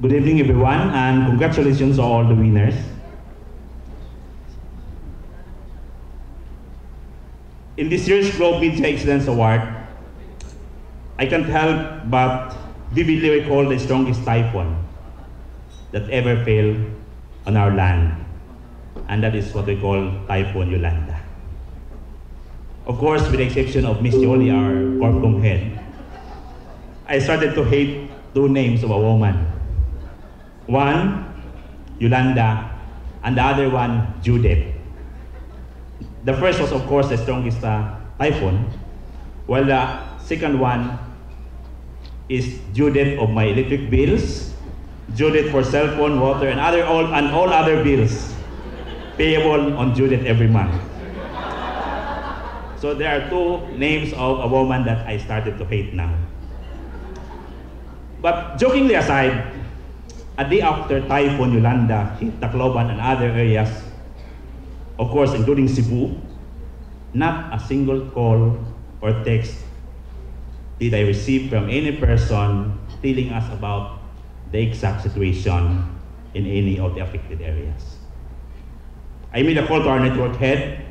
Good evening, everyone, and congratulations to all the winners. In this year's Globe Media Excellence Award, I can't help but vividly recall the strongest typhoon that ever fell on our land, and that is what we call Typhoon Yolanda. Of course, with the exception of Miss Yoli, our Corpcom head, I started to hate two names of a woman. One, Yolanda, and the other one, Judith. The first was, of course, the strongest typhoon, while the second one is Judith of my electric bills, Judith for cell phone, water, and all other bills payable on Judith every month. So there are two names of a woman that I started to hate now. But jokingly aside, a day after Typhoon Yolanda hit Tacloban and other areas, of course including Cebu, not a single call or text did I receive from any person telling us about the exact situation in any of the affected areas. I made a call to our network head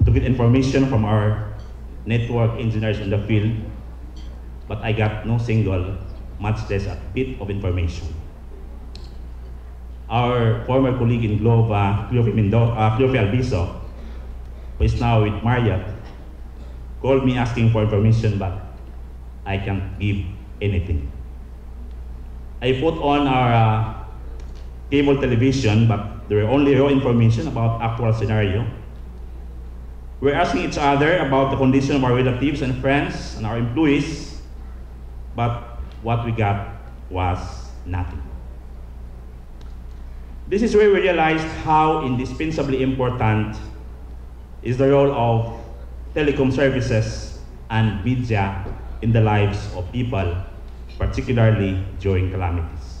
to get information from our network engineers in the field, but I got no single, much less a bit of information. Our former colleague in Globe, Cleofe Albiso, who is now with Marriott, called me asking for information, but I can't give anything. I put on our cable television, but there were only raw information about actual scenario. We're asking each other about the condition of our relatives and friends and our employees, but what we got was nothing. This is where we realized how indispensably important is the role of telecom services and media in the lives of people, particularly during calamities.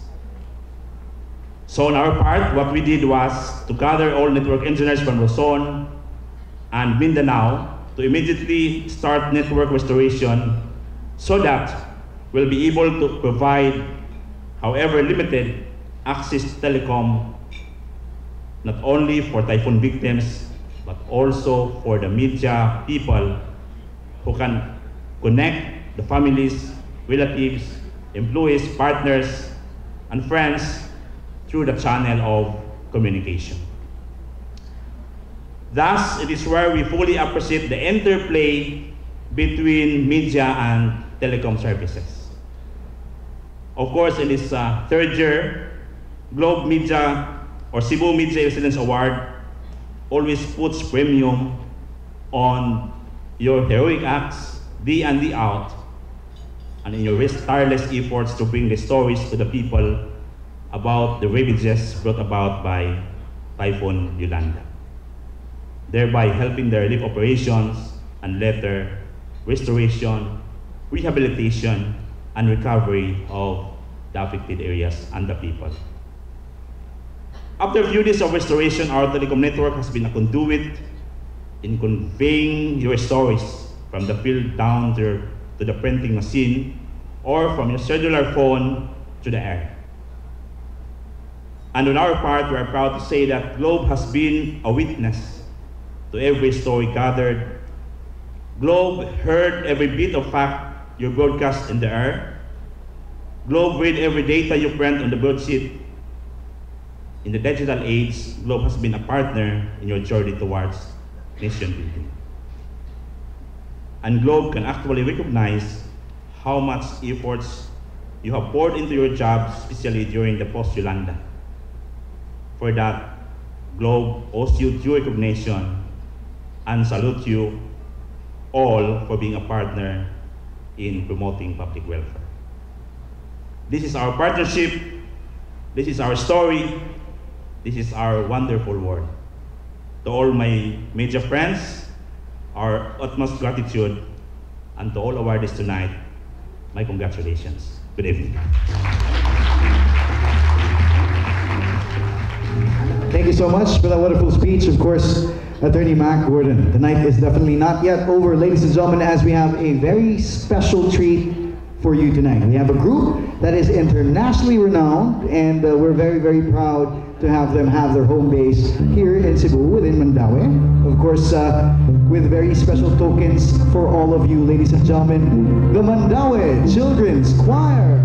So on our part, what we did was to gather all network engineers from Luzon and Mindanao to immediately start network restoration so that we'll be able to provide, however limited, access to telecom not only for typhoon victims, but also for the media people who can connect the families, relatives, employees, partners, and friends through the channel of communication. Thus, it is where we fully appreciate the interplay between media and telecom services. Of course, in this third year, Globe Media or Cebu Media Excellence Award always puts premium on your heroic acts, day in and day out, and in your tireless efforts to bring the stories to the people about the ravages brought about by Typhoon Yolanda, thereby helping the relief operations and later restoration, rehabilitation, and recovery of the affected areas and the people. After a few days of restoration, our telecom network has been a conduit in conveying your stories from the field down to the printing machine or from your cellular phone to the air. And on our part, we are proud to say that Globe has been a witness to every story gathered. Globe heard every bit of fact you broadcast in the air. Globe read every data you print on the broadsheet. In the digital age, Globe has been a partner in your journey towards nation building. And Globe can actually recognize how much efforts you have poured into your job, especially during the post-Yolanda. For that, Globe owes you due recognition and salute you all for being a partner in promoting public welfare. This is our partnership, this is our story, this is our wonderful world. To all my media friends, our utmost gratitude, and to all awardees tonight, my congratulations. Good evening. Thank you so much for that wonderful speech. Of course, Attorney Mac Gordon. The night is definitely not yet over, ladies and gentlemen, as we have a very special treat for you tonight. We have a group that is internationally renowned, and we're very, very proud to have them have their home base here in Cebu, within Mandaue. Of course, with very special tokens for all of you, ladies and gentlemen, the Mandaue Children's Choir.